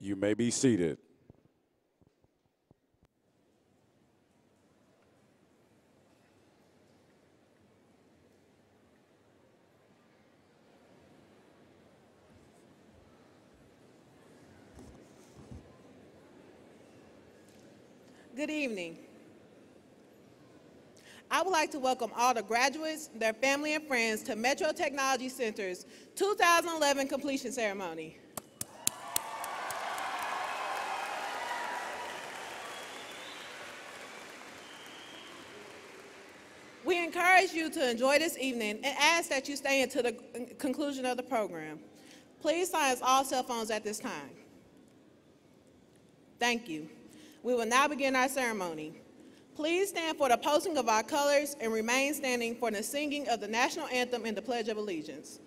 You may be seated. Good evening. I would like to welcome all the graduates, their family, and friends to Metro Technology Center's 2011 completion ceremony. We encourage you to enjoy this evening and ask that you stay until the conclusion of the program. Please silence all cell phones at this time. Thank you. We will now begin our ceremony. Please stand for the posting of our colors and remain standing for the singing of the national anthem and the Pledge of Allegiance.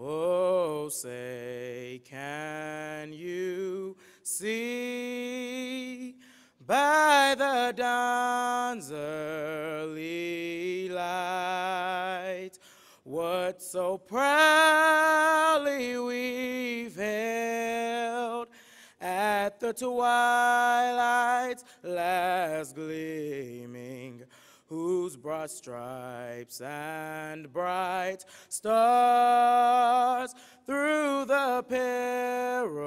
Oh, say, can you see by the dawn's early light what so proudly we've held at the twilight's last gleaming, whose broad stripes and bright stars through the perilous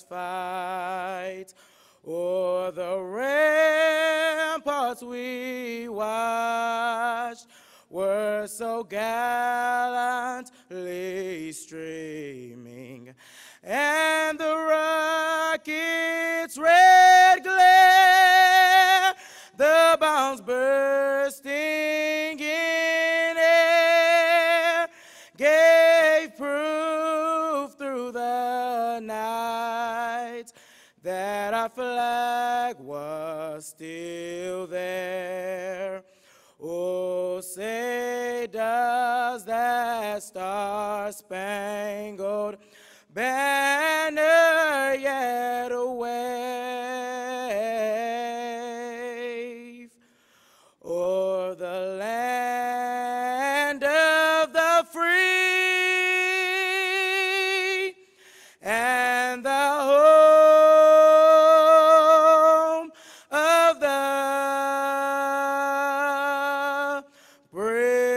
fight o'er the ramparts we watched were so gallantly streaming, and the rocket's red glare, the bombs bursting in air, gave proof through the night that our flag was still there. Oh, say does that star-spangled banner yet wave o'er the land of the free and the home of the brave.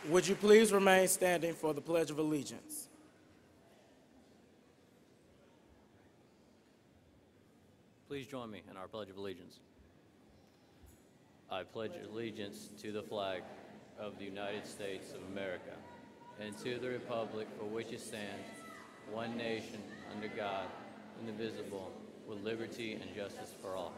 Would you please remain standing for the Pledge of Allegiance? Please join me in our Pledge of Allegiance. I pledge allegiance to the flag of the United States of America and to the republic for which it stands, one nation, under God, indivisible, with liberty and justice for all.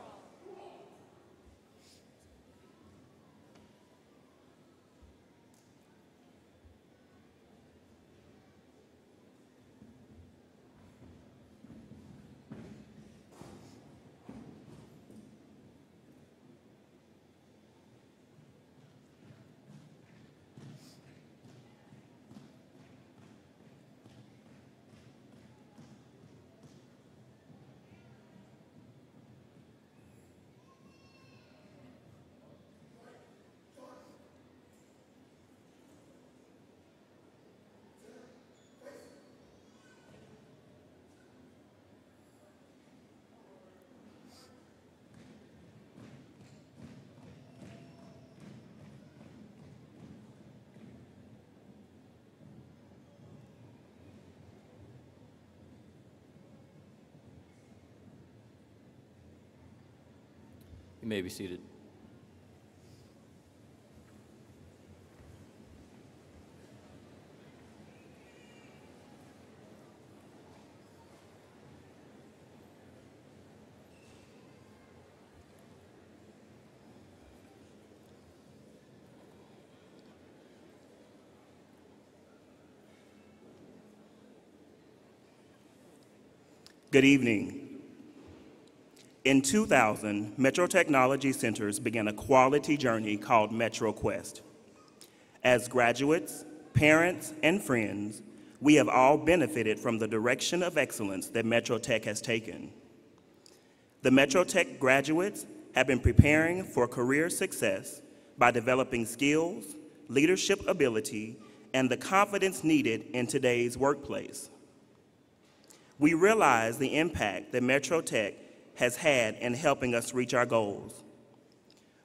You may be seated. Good evening. In 2000, Metro Technology Centers began a quality journey called MetroQuest. As graduates, parents, and friends, we have all benefited from the direction of excellence that Metro Tech has taken. The Metro Tech graduates have been preparing for career success by developing skills, leadership ability, and the confidence needed in today's workplace. We realize the impact that Metro Tech has had in helping us reach our goals.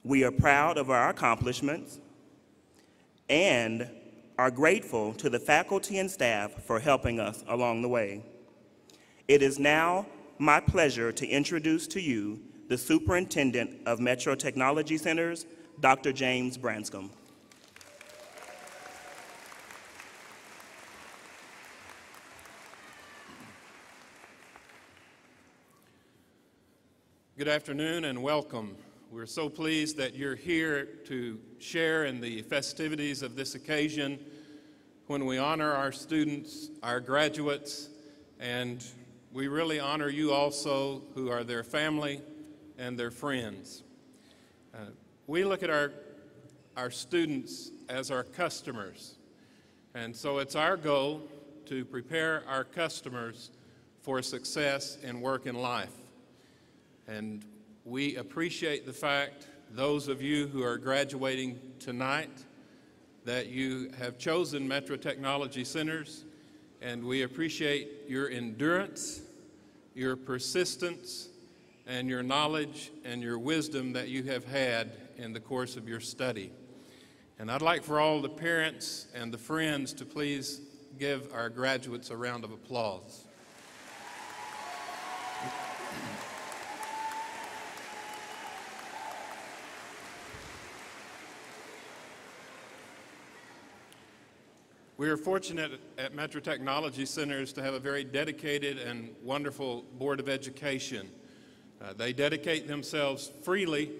We are proud of our accomplishments and are grateful to the faculty and staff for helping us along the way. It is now my pleasure to introduce to you the Superintendent of Metro Technology Centers, Dr. James Branscombe. Good afternoon and welcome. We're so pleased that you're here to share in the festivities of this occasion when we honor our students, our graduates, and we really honor you also who are their family and their friends. We look at our students as our customers, and so it's our goal to prepare our customers for success in work and life. And we appreciate the fact, those of you who are graduating tonight, that you have chosen Metro Technology Centers, and we appreciate your endurance, your persistence, and your knowledge and your wisdom that you have had in the course of your study. And I'd like for all the parents and the friends to please give our graduates a round of applause. We are fortunate at Metro Technology Centers to have a very dedicated and wonderful Board of Education. They dedicate themselves freely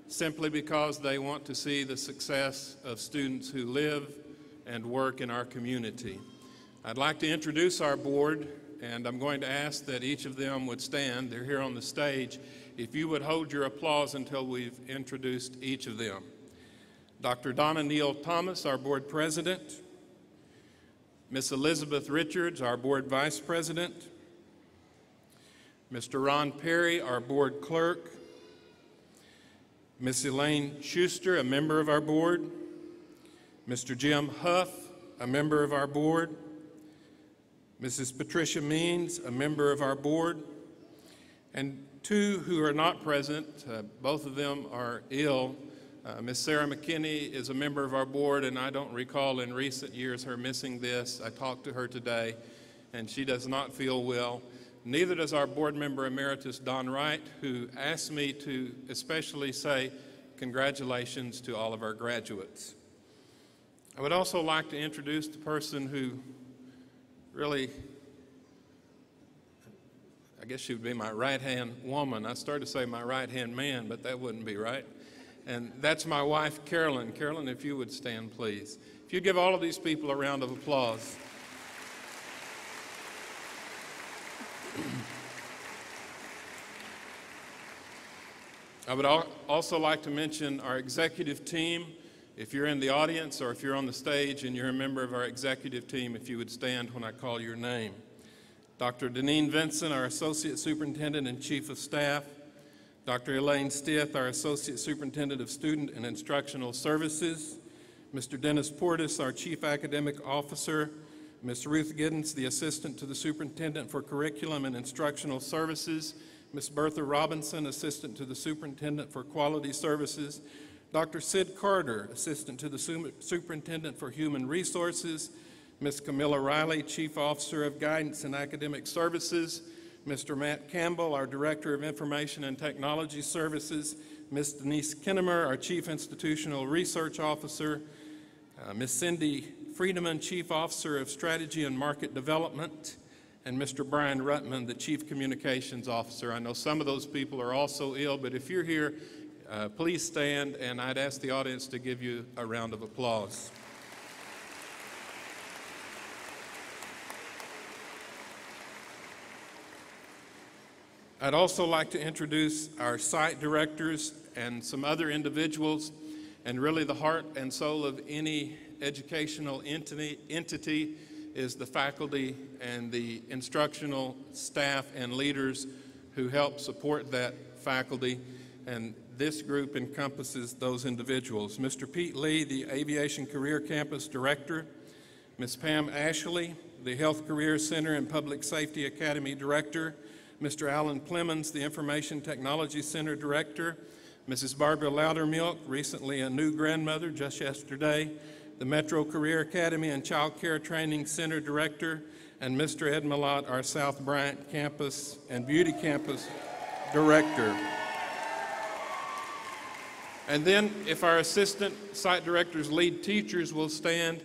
simply because they want to see the success of students who live and work in our community. I'd like to introduce our board, and I'm going to ask that each of them would stand. They're here on the stage. If you would hold your applause until we've introduced each of them. Dr. Donna Neal Thomas, our board president. Ms. Elizabeth Richards, our board vice president. Mr. Ron Perry, our board clerk. Ms. Elaine Schuster, a member of our board. Mr. Jim Huff, a member of our board. Mrs. Patricia Means, a member of our board. And two who are not present, both of them are ill. Ms. Sarah McKinney is a member of our board, and I don't recall in recent years her missing this. I talked to her today, and she does not feel well. Neither does our board member emeritus, Don Wright, who asked me to especially say congratulations to all of our graduates. I would also like to introduce the person who really, I guess she would be my right-hand woman. I started to say my right-hand man, but that wouldn't be right. And that's my wife, Carolyn. Carolyn, if you would stand, please. If you'd give all of these people a round of applause. I would also like to mention our executive team. If you're in the audience or if you're on the stage and you're a member of our executive team, if you would stand when I call your name. Dr. Deneen Vincent, our Associate Superintendent and Chief of Staff. Dr. Elaine Stith, our Associate Superintendent of Student and Instructional Services. Mr. Dennis Portis, our Chief Academic Officer. Ms. Ruth Giddens, the Assistant to the Superintendent for Curriculum and Instructional Services. Ms. Bertha Robinson, Assistant to the Superintendent for Quality Services. Dr. Sid Carter, Assistant to the Superintendent for Human Resources. Ms. Camilla Riley, Chief Officer of Guidance and Academic Services. Mr. Matt Campbell, our Director of Information and Technology Services. Ms. Denise Kinnemer, our Chief Institutional Research Officer. Ms. Cindy Friedemann, Chief Officer of Strategy and Market Development. And Mr. Brian Ruttman, the Chief Communications Officer. I know some of those people are also ill, but if you're here, please stand, and I'd ask the audience to give you a round of applause. I'd also like to introduce our site directors and some other individuals, and really the heart and soul of any educational entity is the faculty and the instructional staff and leaders who help support that faculty, and this group encompasses those individuals. Mr. Pete Lee, the Aviation Career Campus Director. Ms. Pam Ashley, the Health Career Center and Public Safety Academy Director. Mr. Alan Clemens, the Information Technology Center Director. Mrs. Barbara Loudermilk, recently a new grandmother just yesterday, the Metro Career Academy and Child Care Training Center Director, and Mr. Ed Malott, our South Bryant Campus and Beauty Campus Director. And then if our assistant site directors, lead teachers will stand,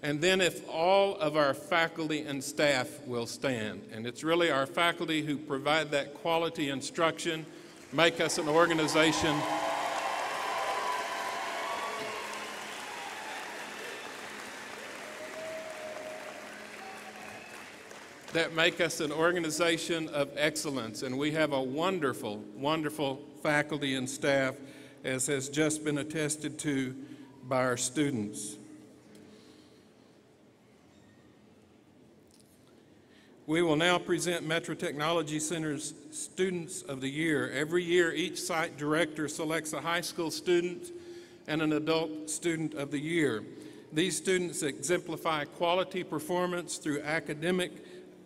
and then if all of our faculty and staff will stand. And it's really our faculty who provide that quality instruction, make us an organization of excellence. And we have a wonderful, wonderful faculty and staff, as has just been attested to by our students. We will now present Metro Technology Center's Students of the Year. Every year, each site director selects a high school student and an adult student of the year. These students exemplify quality performance through academic,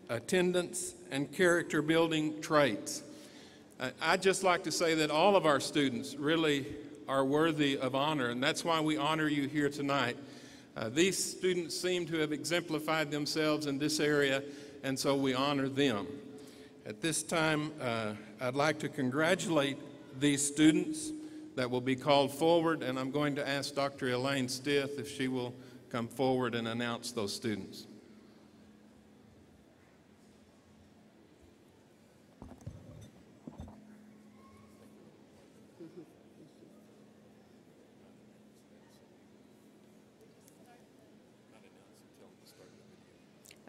attendance, and character building traits. I'd just like to say that all of our students really are worthy of honor, and that's why we honor you here tonight. These students seem to have exemplified themselves in this area, and so we honor them. At this time, I'd like to congratulate these students that will be called forward, and I'm going to ask Dr. Elaine Stith if she will come forward and announce those students.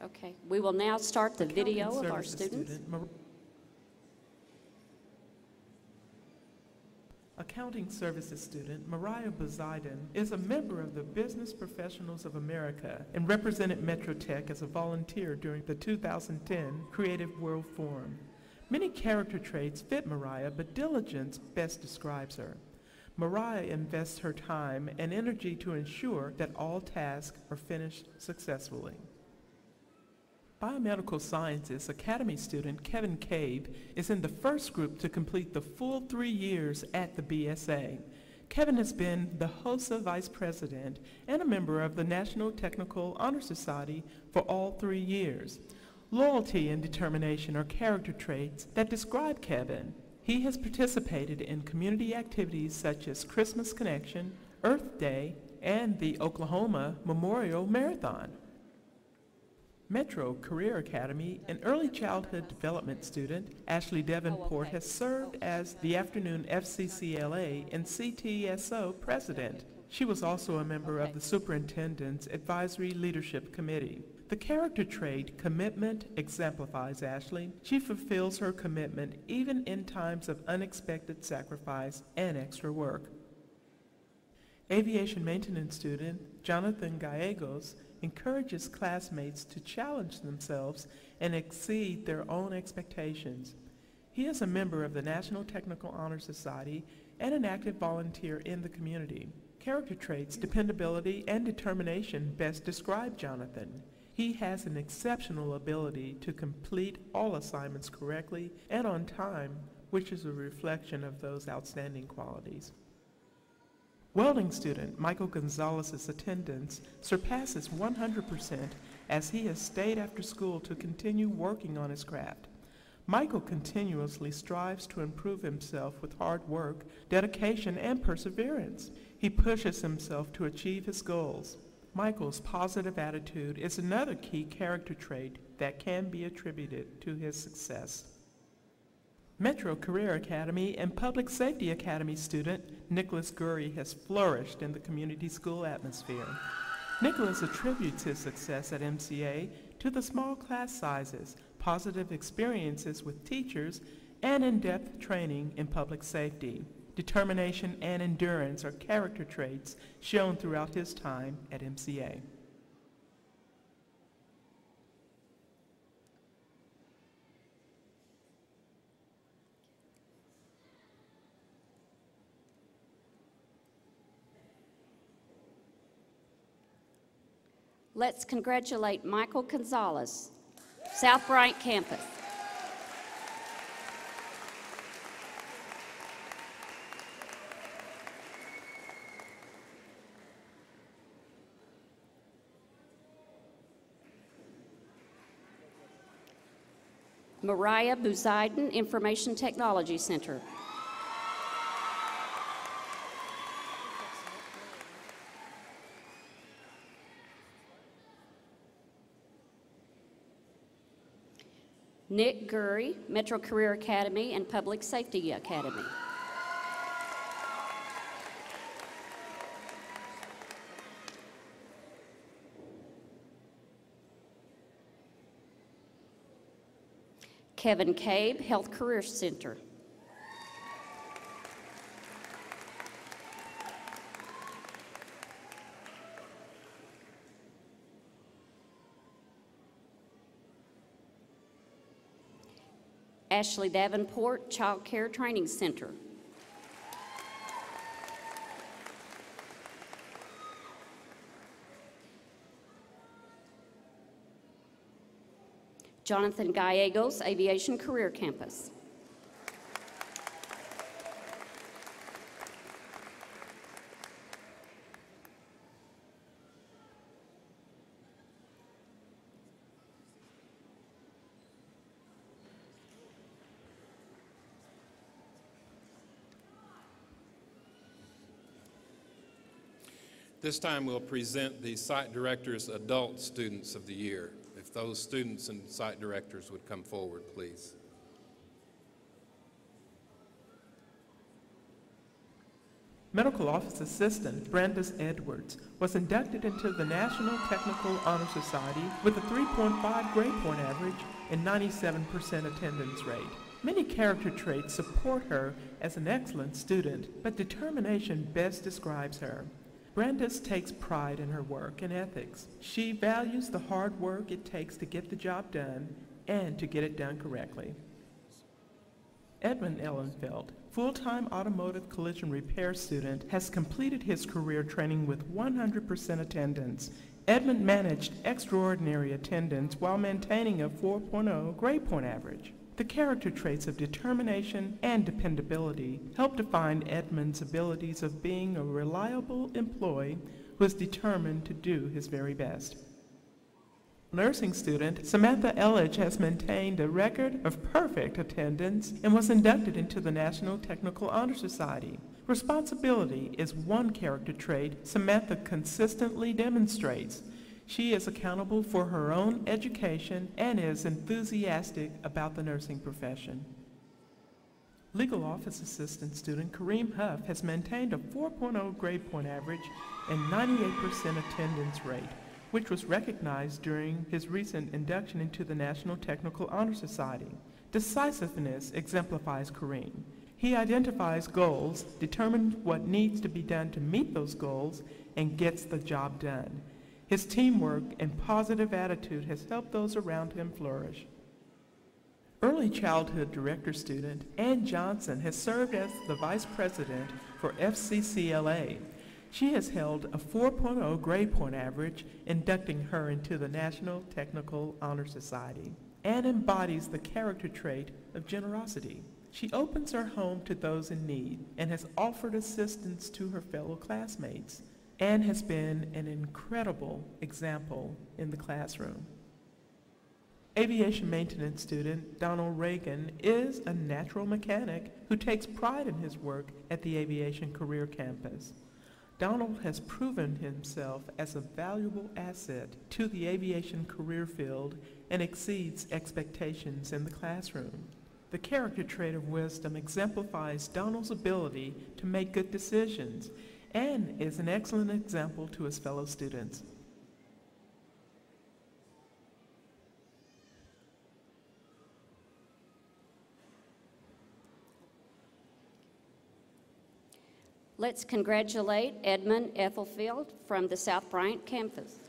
Okay, we will now start the video of our students. Accounting Services student Mariah Poseidon is a member of the Business Professionals of America and represented Metro Tech as a volunteer during the 2010 Creative World Forum. Many character traits fit Mariah, but diligence best describes her. Mariah invests her time and energy to ensure that all tasks are finished successfully. Biomedical Sciences Academy student Kevin Cave is in the first group to complete the full 3 years at the BSA. Kevin has been the HOSA Vice President and a member of the National Technical Honor Society for all 3 years. Loyalty and determination are character traits that describe Kevin. He has participated in community activities such as Christmas Connection, Earth Day, and the Oklahoma Memorial Marathon. Metro Career Academy, an early childhood development student, Ashley Davenport has served as the afternoon FCCLA and CTSO president. She was also a member of the Superintendent's Advisory Leadership Committee. The character trait commitment exemplifies Ashley. She fulfills her commitment even in times of unexpected sacrifice and extra work. Aviation maintenance student Jonathan Gallegos encourages classmates to challenge themselves and exceed their own expectations. He is a member of the National Technical Honor Society and an active volunteer in the community. Character traits, dependability, and determination best describe Jonathan. He has an exceptional ability to complete all assignments correctly and on time, which is a reflection of those outstanding qualities. Welding student Michael Gonzalez's attendance surpasses 100% as he has stayed after school to continue working on his craft. Michael continuously strives to improve himself with hard work, dedication, and perseverance. He pushes himself to achieve his goals. Michael's positive attitude is another key character trait that can be attributed to his success. Metro Career Academy and Public Safety Academy student Nicholas Gurry has flourished in the community school atmosphere. Nicholas attributes his success at MCA to the small class sizes, positive experiences with teachers, and in-depth training in public safety. Determination and endurance are character traits shown throughout his time at MCA. Let's congratulate Michael Gonzalez, South Bryant campus. Mariah Buziden, Information Technology Center. Nick Gurry, Metro Career Academy and Public Safety Academy. Kevin Cabe, Health Career Center. Ashley Davenport, Child Care Training Center. Jonathan Gallegos, Aviation Career Campus. This time we'll present the Site Director's Adult Students of the Year. If those students and site directors would come forward, please. Medical Office Assistant Brandis Edwards was inducted into the National Technical Honor Society with a 3.5 grade point average and 97% attendance rate. Many character traits support her as an excellent student, but determination best describes her. Brandis takes pride in her work and ethics. She values the hard work it takes to get the job done and to get it done correctly. Edmund Ellenfeld, full-time automotive collision repair student, has completed his career training with 100% attendance. Edmund managed extraordinary attendance while maintaining a 4.0 grade point average. The character traits of determination and dependability help define Edmund's abilities of being a reliable employee who is determined to do his very best. Nursing student Samantha Elledge has maintained a record of perfect attendance and was inducted into the National Technical Honor Society. Responsibility is one character trait Samantha consistently demonstrates. She is accountable for her own education and is enthusiastic about the nursing profession. Legal Office Assistant student Kareem Huff has maintained a 4.0 grade point average and 98% attendance rate, which was recognized during his recent induction into the National Technical Honor Society. Decisiveness exemplifies Kareem. He identifies goals, determines what needs to be done to meet those goals, and gets the job done. His teamwork and positive attitude has helped those around him flourish. Early childhood director student Ann Johnson has served as the vice president for FCCLA. She has held a 4.0 grade point average, inducting her into the National Technical Honor Society. Ann embodies the character trait of generosity. She opens her home to those in need and has offered assistance to her fellow classmates. Ann has been an incredible example in the classroom. Aviation maintenance student Donald Reagan is a natural mechanic who takes pride in his work at the Aviation Career Campus. Donald has proven himself as a valuable asset to the aviation career field and exceeds expectations in the classroom. The character trait of wisdom exemplifies Donald's ability to make good decisions and is an excellent example to his fellow students. Let's congratulate Edmund Ethelfield from the South Bryant campus.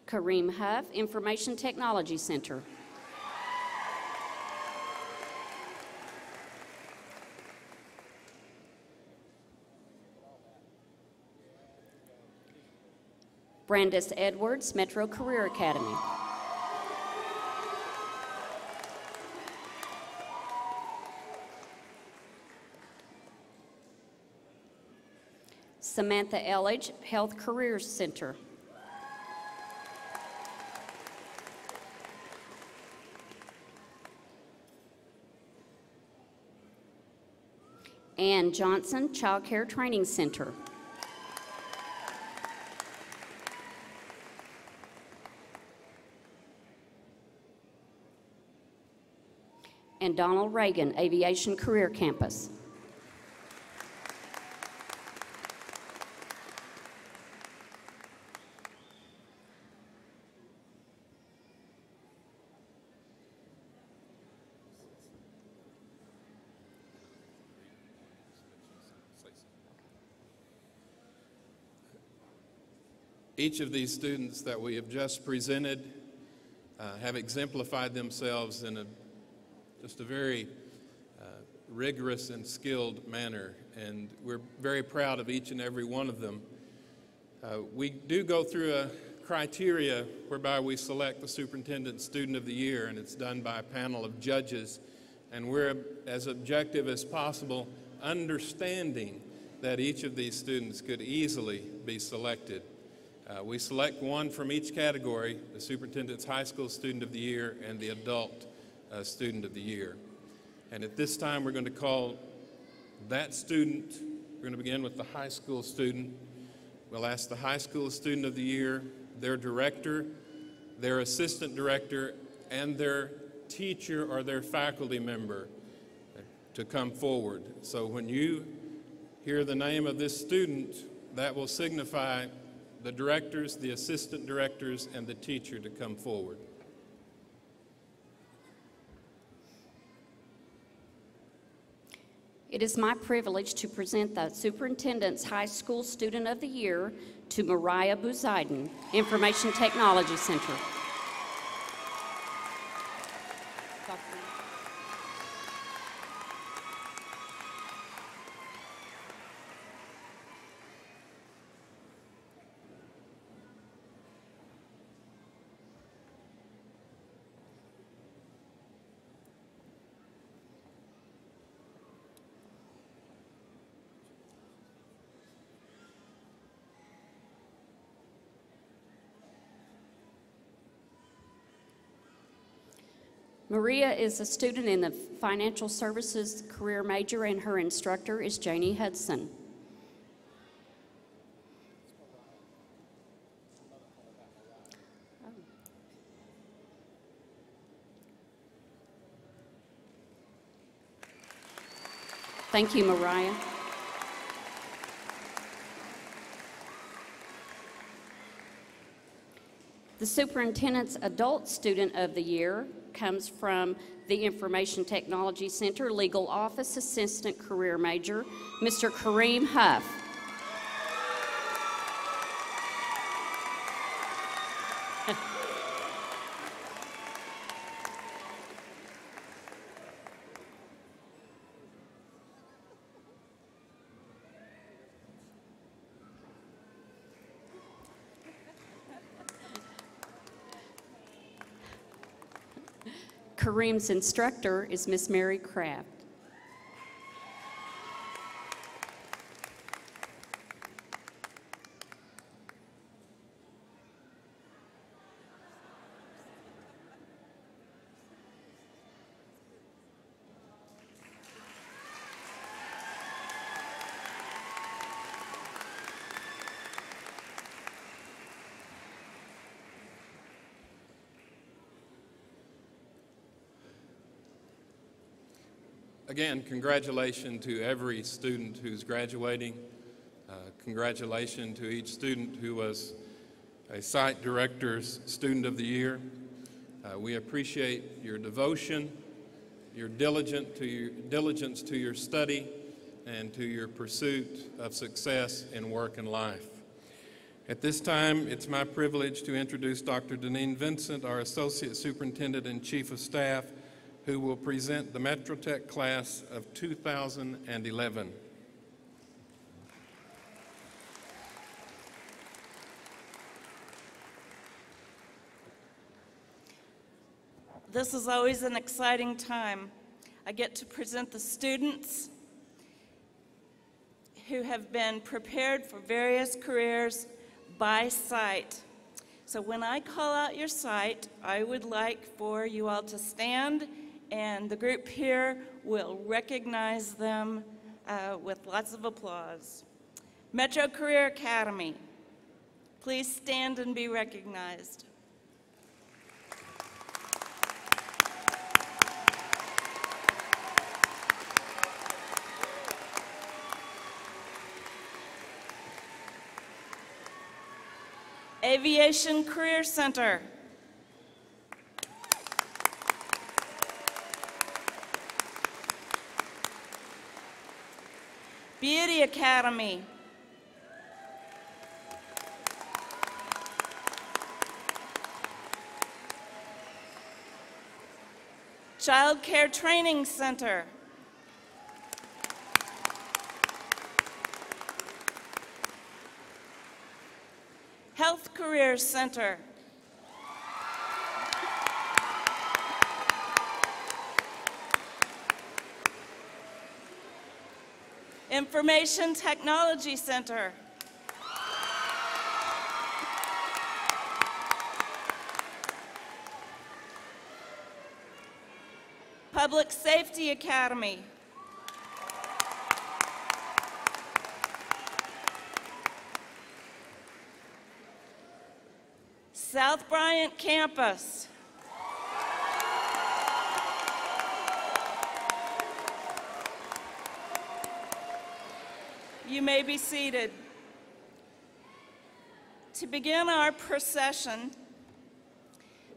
Kareem Huff, Information Technology Center. Brandis Edwards, Metro Career Academy. Samantha Elledge, Health Careers Center. Ann Johnson, Child Care Training Center. And Donald Reagan, Aviation Career Campus. Each of these students that we have just presented have exemplified themselves in just a very rigorous and skilled manner, and we're very proud of each and every one of them. We do go through a criteria whereby we select the Superintendent Student of the Year, and it's done by a panel of judges, and we're as objective as possible, understanding that each of these students could easily be selected. We select one from each category: the Superintendent's High School Student of the Year and the Adult Student of the Year. And at this time, we're going to call that student. We're going to begin with the high school student. We'll ask the high school student of the year, their director, their assistant director, and their teacher or their faculty member to come forward. So when you hear the name of this student, that will signify the directors, the assistant directors, and the teacher to come forward. It is my privilege to present the Superintendent's High School Student of the Year to Mariah Buziden, Information Technology Center. Maria is a student in the Financial Services career major, and her instructor is Janie Hudson. Thank you, Mariah. The Superintendent's Adult Student of the Year comes from the Information Technology Center Legal Office Assistant Career Major, Mr. Kareem Huff. Kareem's instructor is Miss Mary Kraft. Again, congratulations to every student who's graduating. Congratulations to each student who was a site director's student of the year. We appreciate your devotion, your diligence to your study, and to your pursuit of success in work and life. At this time, it's my privilege to introduce Dr. Deneen Vincent, our Associate Superintendent and Chief of Staff, who will present the Metro Tech class of 2011. This is always an exciting time. I get to present the students who have been prepared for various careers by site. So when I call out your site, I would like for you all to stand, and the group here will recognize them with lots of applause. Metro Career Academy, please stand and be recognized. Aviation Career Center. Beauty Academy. Child Care Training Center. Health Career Center. Information Technology Center. Public Safety Academy. South Bryant Campus. You may be seated. To begin our procession,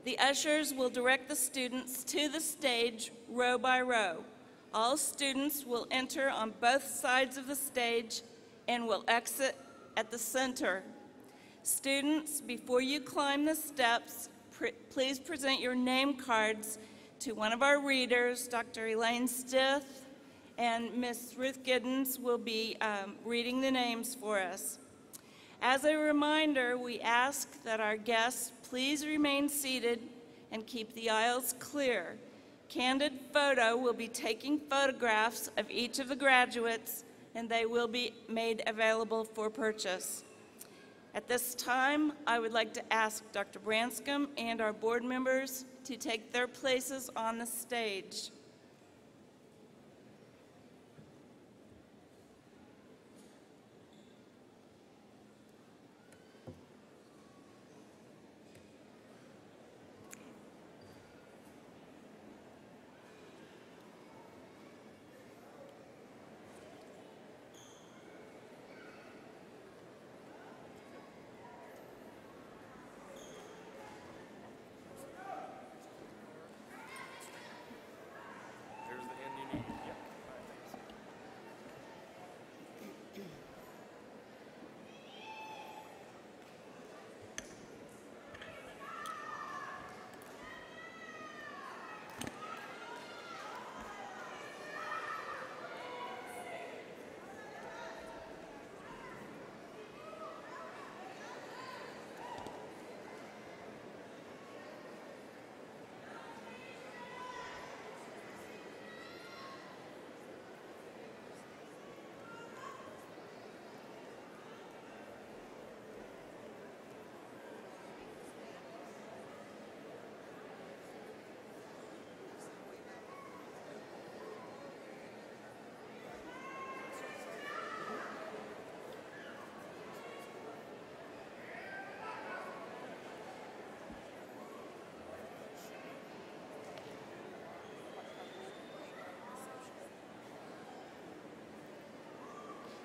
the ushers will direct the students to the stage row by row. All students will enter on both sides of the stage and will exit at the center. Students, before you climb the steps, please present your name cards to one of our readers, Dr. Elaine Stith, and Miss Ruth Giddens will be reading the names for us. As a reminder, we ask that our guests please remain seated and keep the aisles clear. Candid Photo will be taking photographs of each of the graduates, and they will be made available for purchase. At this time, I would like to ask Dr. Branscombe and our board members to take their places on the stage.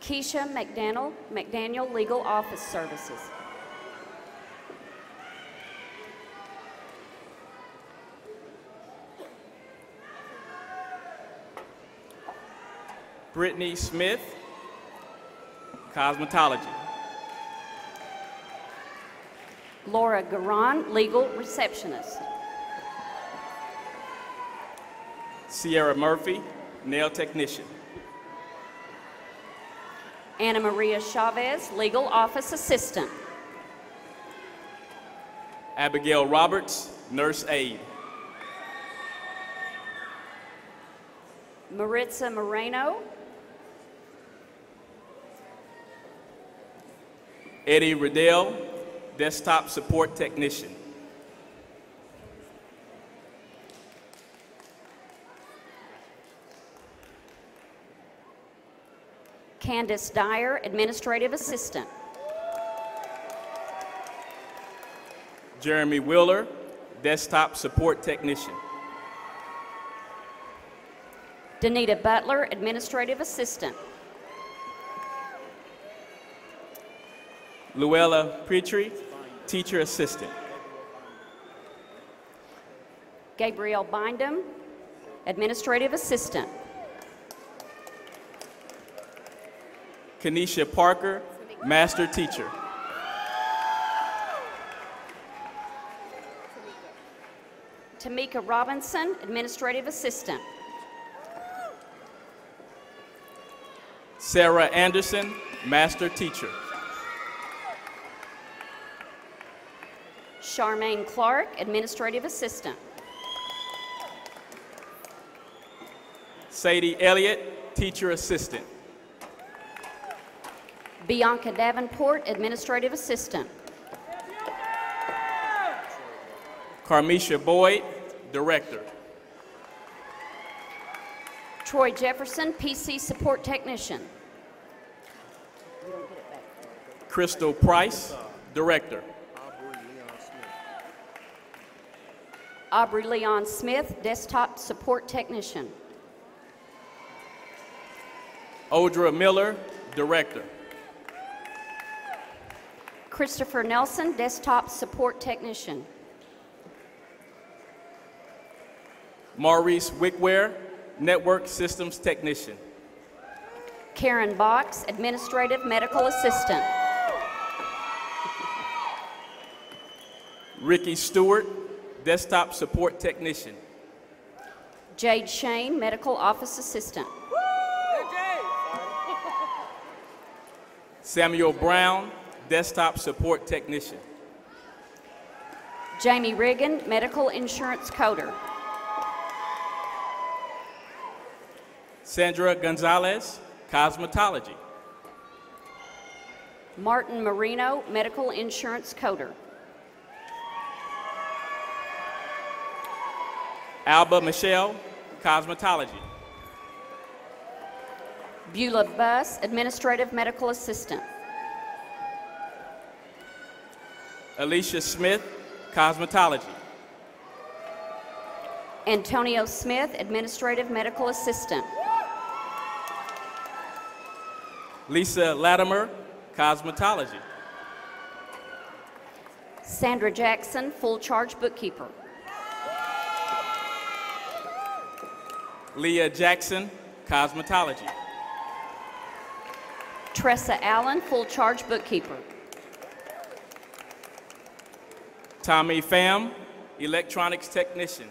Keisha McDaniel Legal Office Services. Brittany Smith, Cosmetology. Laura Garan, Legal Receptionist. Sierra Murphy, Nail Technician. Anna Maria Chavez, Legal Office Assistant. Abigail Roberts, Nurse Aide. Maritza Moreno. Eddie Riddell, Desktop Support Technician. Candace Dyer, Administrative Assistant. Jeremy Wheeler, Desktop Support Technician. Danita Butler, Administrative Assistant. Luella Petrie, Teacher Assistant. Gabrielle Bindum, Administrative Assistant. Kenesha Parker, Master Teacher. Tamika Robinson, Administrative Assistant. Sarah Anderson, Master Teacher. Charmaine Clark, Administrative Assistant. Sadie Elliott, Teacher Assistant. Bianca Davenport, Administrative Assistant. Carmisha Boyd, Director. Troy Jefferson, PC Support Technician. Crystal Price, Director. Aubrey Leon Smith, Desktop Support Technician. Audra Miller, Director. Christopher Nelson, Desktop Support Technician. Maurice Wickware, Network Systems Technician. Karen Box, Administrative Medical Assistant. Ricky Stewart, Desktop Support Technician. Jade Shane, Medical Office Assistant. Samuel Brown, Desktop Support Technician. Jamie Riggin, Medical Insurance Coder. Sandra Gonzalez, Cosmetology. Martin Marino, Medical Insurance Coder. Alba Michelle, Cosmetology. Beulah Buss, Administrative Medical Assistant. Alicia Smith, Cosmetology. Antonio Smith, Administrative Medical Assistant. Lisa Latimer, Cosmetology. Sandra Jackson, Full Charge Bookkeeper. Leah Jackson, Cosmetology. Tressa Allen, Full Charge Bookkeeper. Tommy Pham, Electronics Technician.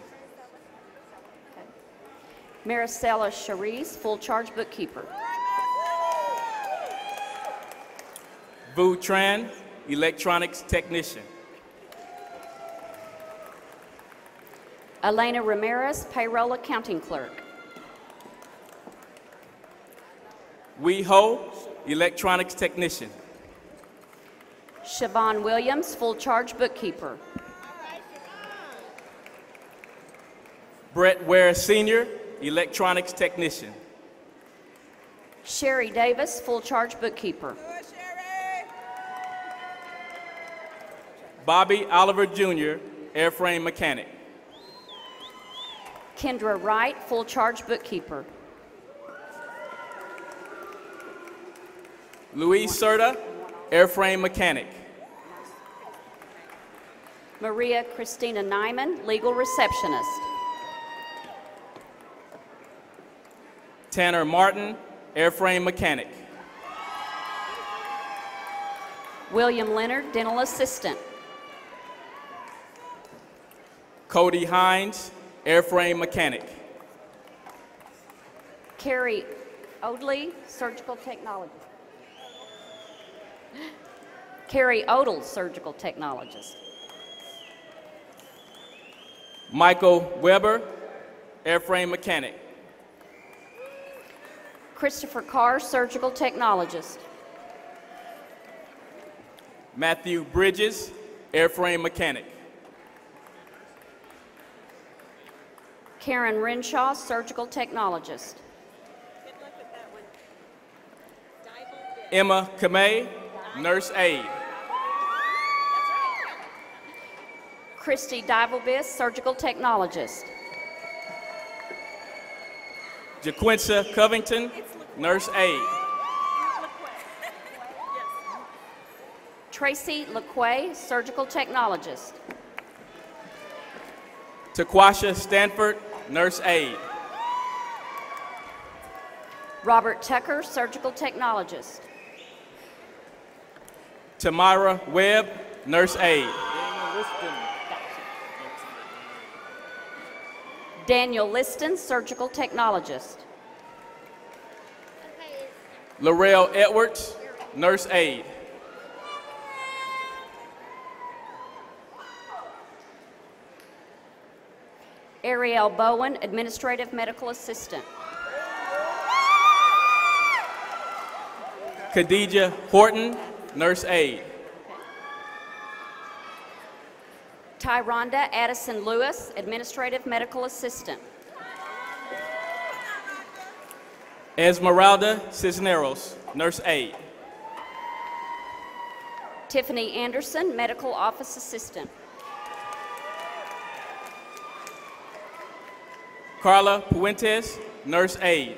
Maricela Charisse, Full Charge Bookkeeper. Vu Tran, Electronics Technician. Elena Ramirez, Payroll Accounting Clerk. Wee Ho, Electronics Technician. Siobhan Williams, Full Charge Bookkeeper. Brett Ware Sr., Electronics Technician. Sherry Davis, Full Charge Bookkeeper. Bobby Oliver Jr., Airframe Mechanic. Kendra Wright, Full Charge Bookkeeper. Louise Serta, Airframe Mechanic. Maria Christina Nyman, Legal Receptionist. Tanner Martin, Airframe Mechanic. William Leonard, Dental Assistant. Cody Hines, Airframe Mechanic. Carrie Odley, Surgical Technologist. Carrie Odell, Surgical Technologist. Michael Weber, Airframe Mechanic. Christopher Carr, Surgical Technologist. Matthew Bridges, Airframe Mechanic. Karen Renshaw, Surgical Technologist. Emma Kamei, Nurse Aide. Christy Divalbis, Surgical Technologist. JaQuincia Covington, Nurse Aide. Tracy LaQuay, Surgical Technologist. Taquasha Stanford, Nurse Aide. Robert Tucker, Surgical Technologist. Tamara Webb, Nurse Aide. Daniel Liston, Surgical Technologist. Laurel Edwards, Nurse Aide. Ariel Bowen, Administrative Medical Assistant. Khadijah Horton, Nurse Aide. Tyronda Addison Lewis, Administrative Medical Assistant. Esmeralda Cisneros, Nurse Aide. Tiffany Anderson, Medical Office Assistant. Carla Puentes, Nurse Aide.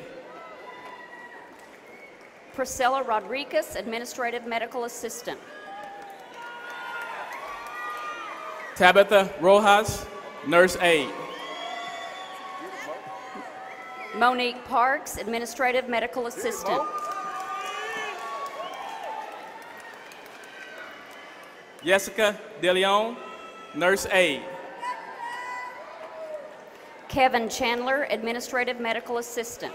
Priscilla Rodriguez, Administrative Medical Assistant. Tabitha Rojas, Nurse Aide. Monique Parks, Administrative Medical Assistant. Jessica DeLeon, Nurse Aide. Kevin Chandler, Administrative Medical Assistant.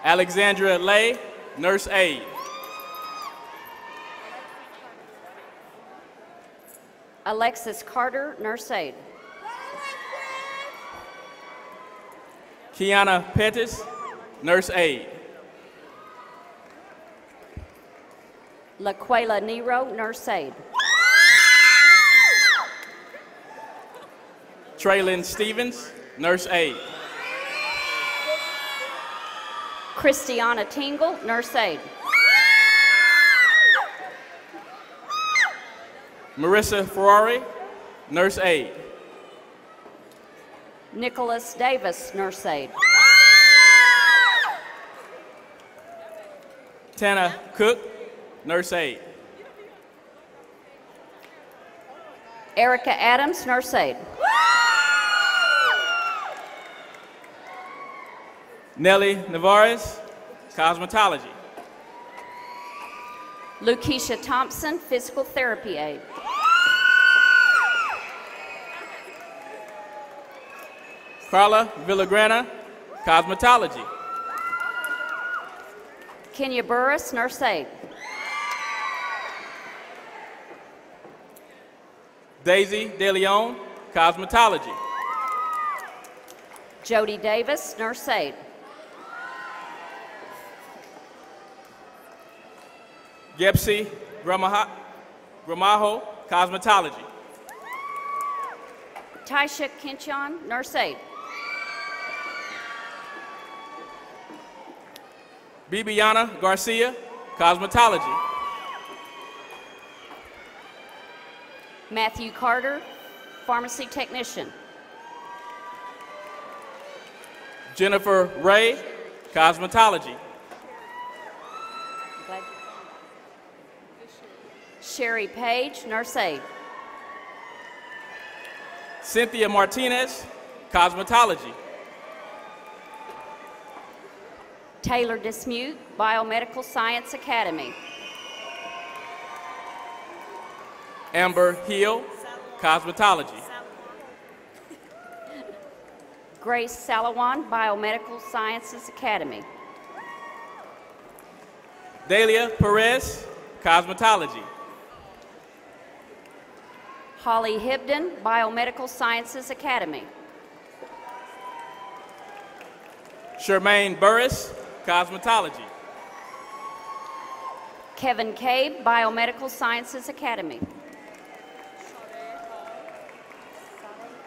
Alexandra Lay, Nurse Aide. Alexis Carter, Nurse Aide. Kiana Pettis, Nurse Aide. Laquela Nero, Nurse Aide. Traylon Stevens, Nurse Aide. Christiana Tingle, Nurse Aide. Marissa Ferrari, Nurse Aide. Nicholas Davis, Nurse Aide. Tana Cook, Nurse Aide. Erica Adams, Nurse Aide. Nellie Navarez, Cosmetology. Lukeisha Thompson, Physical Therapy Aide. Carla Villagrana, Cosmetology. Kenya Burris, Nurse Aide. Daisy De Leon, Cosmetology. Jody Davis, Nurse Aide. Gepsy Gramajo, Cosmetology. Taisha Kinchon, Nurse Aide. Bibiana Garcia, Cosmetology. Matthew Carter, Pharmacy Technician. Jennifer Ray, Cosmetology. Sherry Page, Nurse Aide. Cynthia Martinez, Cosmetology. Taylor Dismute, Biomedical Science Academy. Amber Hill, Cosmetology. Grace Salawan, Biomedical Sciences Academy. Delia Perez, Cosmetology. Holly Hibden, Biomedical Sciences Academy. Charmaine Burris, Cosmetology. Kevin Cabe, Biomedical Sciences Academy.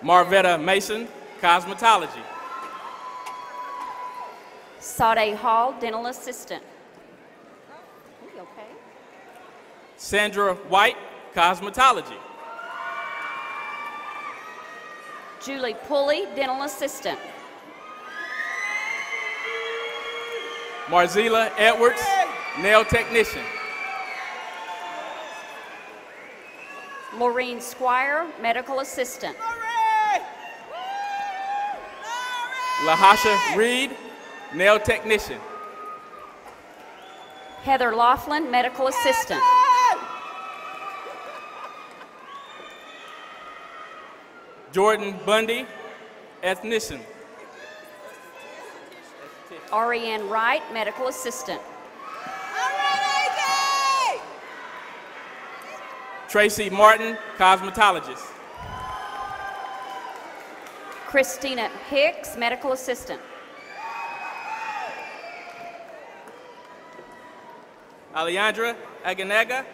Marvetta Mason, Cosmetology. Sade Hall, Dental Assistant. Are you okay? Sandra White, Cosmetology. Julie Pulley, Dental Assistant. Marzila Edwards, Nail Technician. Laureen Squire, Medical Assistant. Lahasha Reed, Nail Technician. Heather Laughlin, Medical Assistant. Jordan Bundy, Esthetician. Ariane Wright, Medical Assistant. Tracy Martin, Cosmetologist. Christina Hicks, Medical Assistant. Alejandra Aguinaga,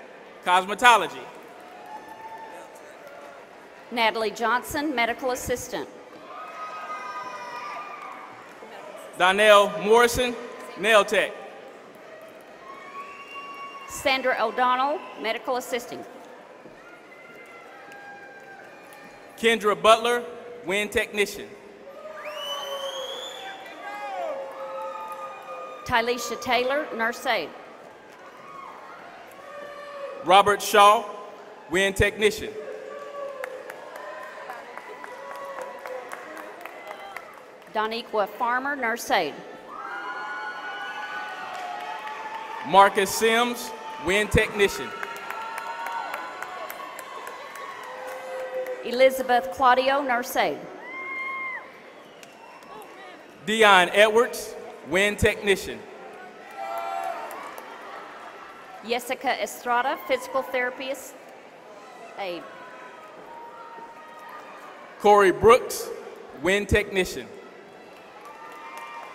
Cosmetology. Natalie Johnson, Medical Assistant. Donnell Morrison, Nail Tech. Sandra O'Donnell, Medical Assisting. Kendra Butler, Wind Technician. Tylisha Taylor, Nurse Aide. Robert Shaw, Wind Technician. Doniqua Farmer, Nurse Aide. Marcus Sims, Wind Technician. Elizabeth Claudio, Nurse Aide. Dion Edwards, Wind Technician. Jessica Estrada, Physical Therapist Aide. Corey Brooks, Wind Technician.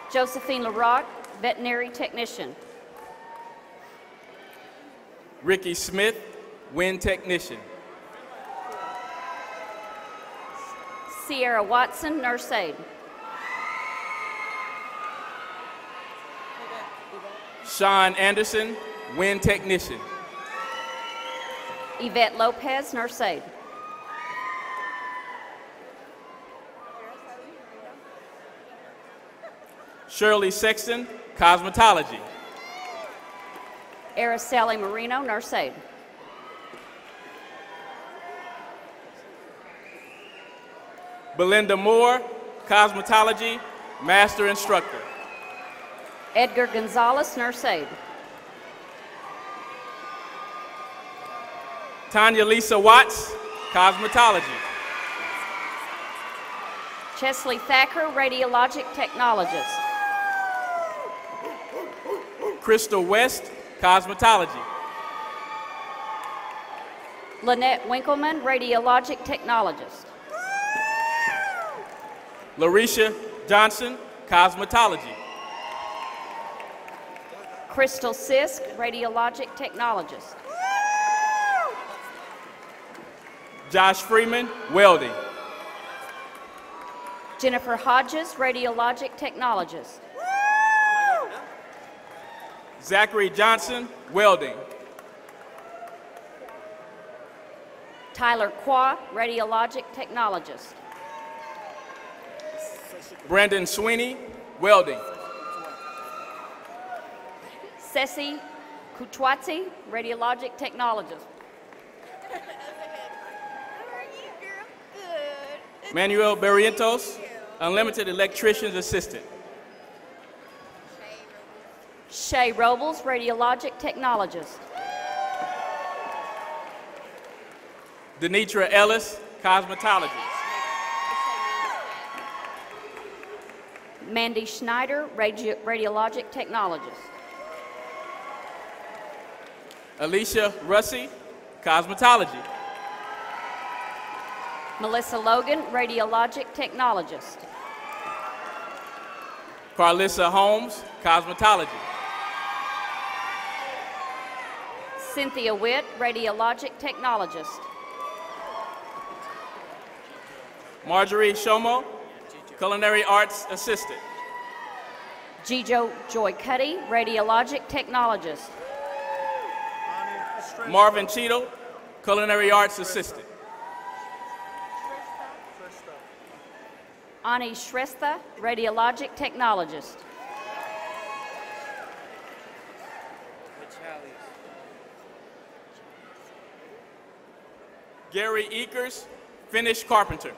Josephine LaRock, Veterinary Technician. Ricky Smith, Wind Technician. Sierra Watson, nurse aide. Sean Anderson, wind technician. Yvette Lopez, nurse aide. Shirley Sexton, cosmetology. Araceli Marino, nurse aide. Belinda Moore, cosmetology, master instructor. Edgar Gonzalez, nurse aide. Tanya Lisa Watts, cosmetology. Chesley Thacker, radiologic technologist. Crystal West, cosmetology. Lynette Winkleman, radiologic technologist. Larisha Johnson, cosmetology. Crystal Sisk, radiologic technologist. Josh Freeman, welding. Jennifer Hodges, radiologic technologist. Zachary Johnson, welding. Tyler Qua, radiologic technologist. Brandon Sweeney, welding. Ceci Kutwatsi, radiologic technologist. Manuel Barrientos, unlimited electrician's assistant. Shay Robles, radiologic technologist. Denitra Ellis, cosmetologist. Mandy Schneider, radiologic technologist. Alicia Russey, cosmetology. Melissa Logan, radiologic technologist. Carlissa Holmes, cosmetology. Cynthia Witt, radiologic technologist. Marjorie Shomo, culinary arts assistant. Gijo Joy Cuddy, radiologic technologist. Marvin Cheadle, culinary arts assistant. Ani Shrestha, radiologic technologist. Gary Eakers, Finnish carpenter.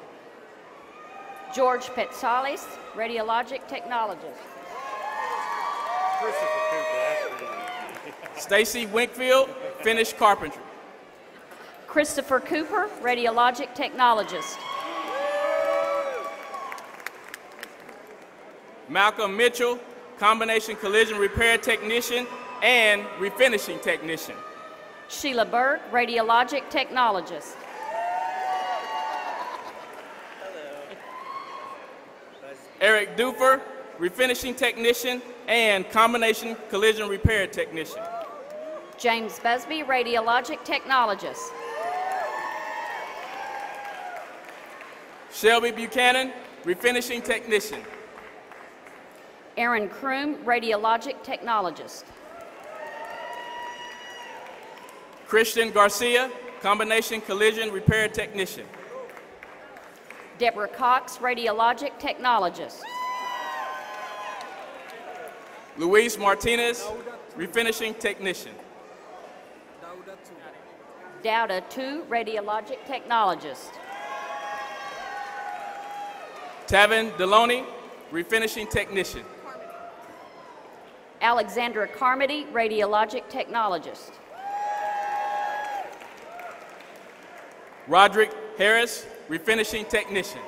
George Petsalis, radiologic technologist. Stacy Winkfield, Finnish carpentry. Christopher Cooper, radiologic technologist. Malcolm Mitchell, combination collision repair technician and refinishing technician. Sheila Burke, radiologic technologist. Eric Dufer, refinishing technician and combination collision repair technician. James Busby, radiologic technologist. Shelby Buchanan, refinishing technician. Aaron Kroom, radiologic technologist. Christian Garcia, combination collision repair technician. Deborah Cox, radiologic technologist. Luis Martinez, refinishing technician. Dowda Tu, radiologic technologist. Tavin Deloney, refinishing technician. Alexandra Carmody, radiologic technologist. Roderick Harris, refinishing technician.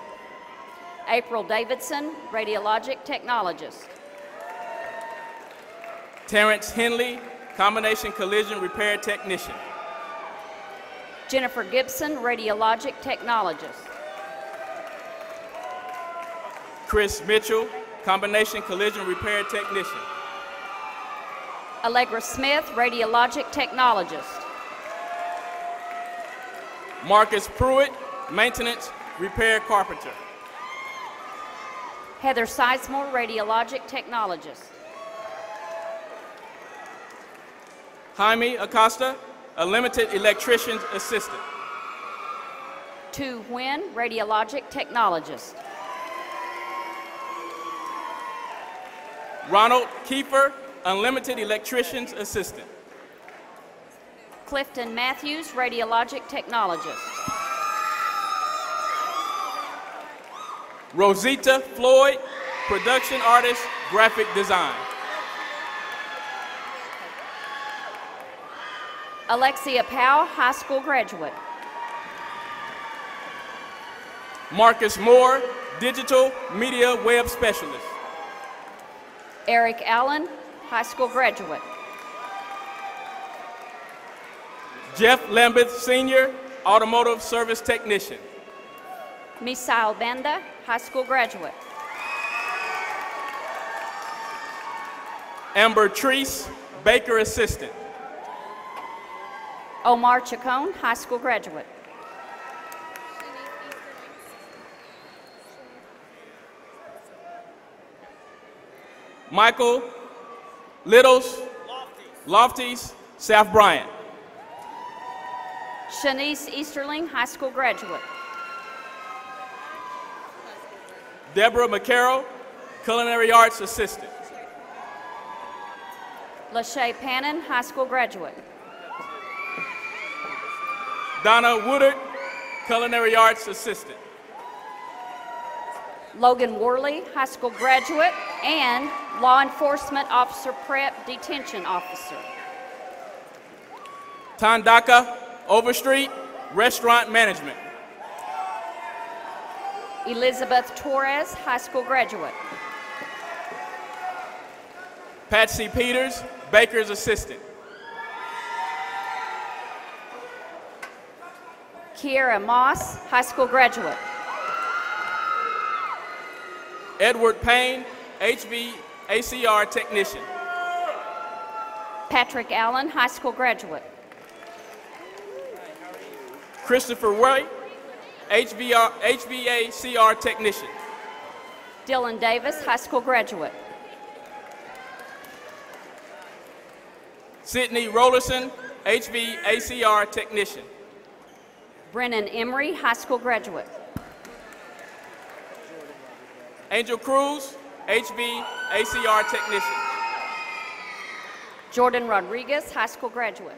April Davidson, radiologic technologist. Terrence Henley, combination collision repair technician. Jennifer Gibson, radiologic technologist. Chris Mitchell, combination collision repair technician. Allegra Smith, radiologic technologist. Marcus Pruitt, maintenance repair carpenter. Heather Sizemore, radiologic technologist. Jaime Acosta, a limited electrician's assistant. Tu Nguyen, radiologic technologist. Ronald Kiefer, unlimited electrician's assistant. Clifton Matthews, radiologic technologist. Rosita Floyd, production artist, graphic design. Alexia Powell, high school graduate. Marcus Moore, digital media web specialist. Eric Allen, high school graduate. Jeff Lambeth, senior, automotive service technician. Misael Banda, high school graduate. Amber Treese, baker assistant. Omar Chacon, high school graduate. Michael Littles, Lofties, South Bryant. Shanice Easterling, high school graduate. Deborah McCarroll, culinary arts assistant. Lachey Pannon, high school graduate. Donna Woodard, culinary arts assistant. Logan Worley, high school graduate, and law enforcement officer prep detention officer. Tandaka Overstreet, restaurant management. Elizabeth Torres, high school graduate. Patsy Peters, baker's assistant. Kiera Moss, high school graduate. Edward Payne, HVACR technician. Patrick Allen, high school graduate. Christopher White, HVACR technician. Dylan Davis, high school graduate. Sydney Rollerson, HVACR technician. Brennan Emery, high school graduate. Angel Cruz, HVACR technician. Jordan Rodriguez, high school graduate.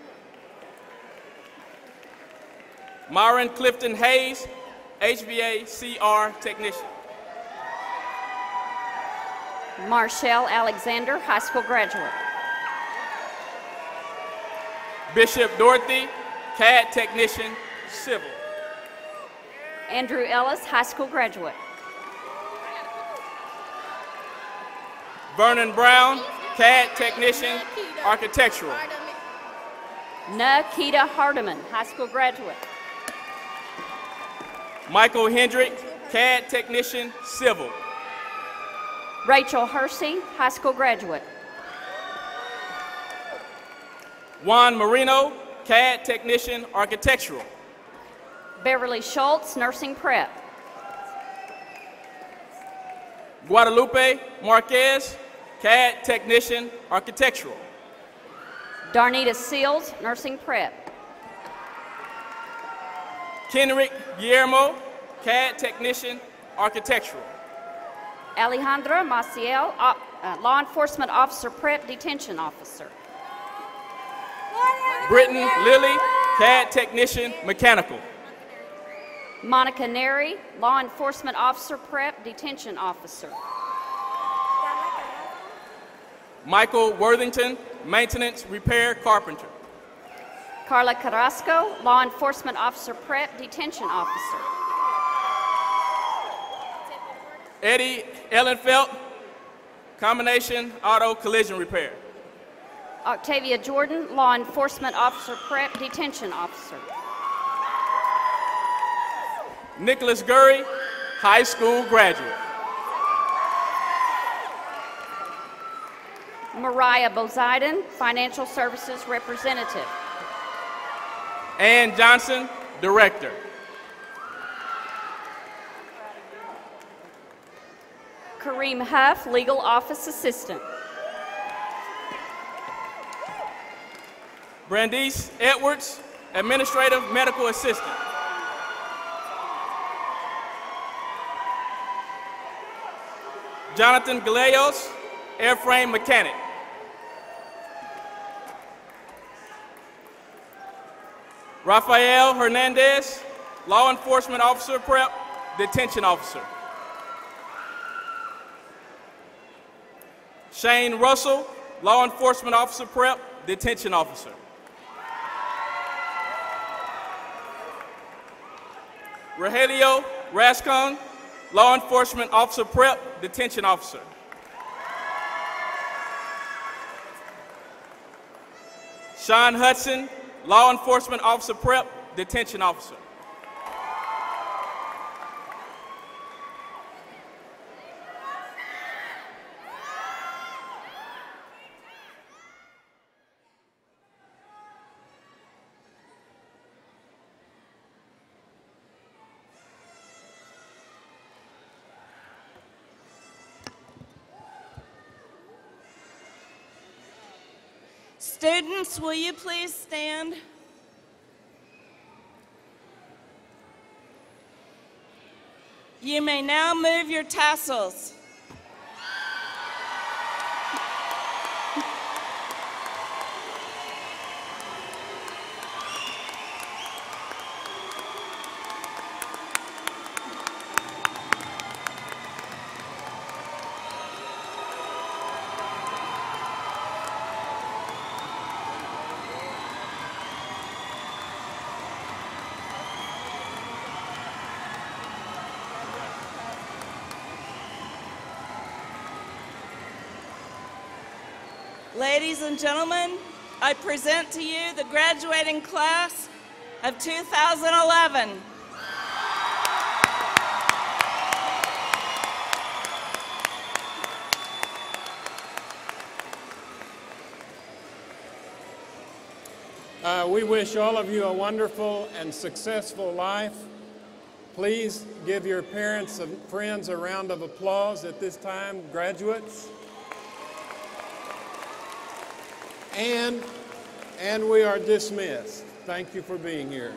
Myron Clifton Hayes, HVACR technician. Marshall Alexander, high school graduate. Bishop Dorothy, CAD technician, civil. Andrew Ellis, high school graduate. Vernon Brown, CAD technician, architectural. Nikita Hardiman, high school graduate. Michael Hendrick, CAD technician, civil. Rachel Hersey, high school graduate. Juan Marino, CAD technician, architectural. Beverly Schultz, nursing prep. Guadalupe Marquez, CAD technician, architectural. Darnita Seals, nursing prep. Kenrick Guillermo, CAD technician, architectural. Alejandra Maciel, law enforcement officer prep detention officer. Britton Lilly, CAD technician, mechanical. Monica Neri, law enforcement officer prep detention officer. Michael Worthington, maintenance, repair, carpenter. Carla Carrasco, law enforcement officer prep detention officer. Eddie Ellenfelt, combination auto collision repair. Octavia Jordan, law enforcement officer prep detention officer. Nicholas Gurry, high school graduate. Mariah Boziden, financial services representative. Ann Johnson, director. Kareem Huff, Legal Office Assistant. Brandice Edwards, Administrative Medical Assistant. Jonathan Gallegos, Airframe Mechanic. Rafael Hernandez, Law Enforcement Officer Prep, Detention Officer. Shane Russell, Law Enforcement Officer Prep, Detention Officer. Rogelio Rascon, Law Enforcement Officer Prep, Detention Officer. Sean Hudson, Law Enforcement Officer Prep, Detention Officer. Students, will you please stand? You may now move your tassels. Ladies and gentlemen, I present to you the graduating class of 2011. We wish all of you a wonderful and successful life. Please give your parents and friends a round of applause at this time, graduates. And we are dismissed. Thank you for being here.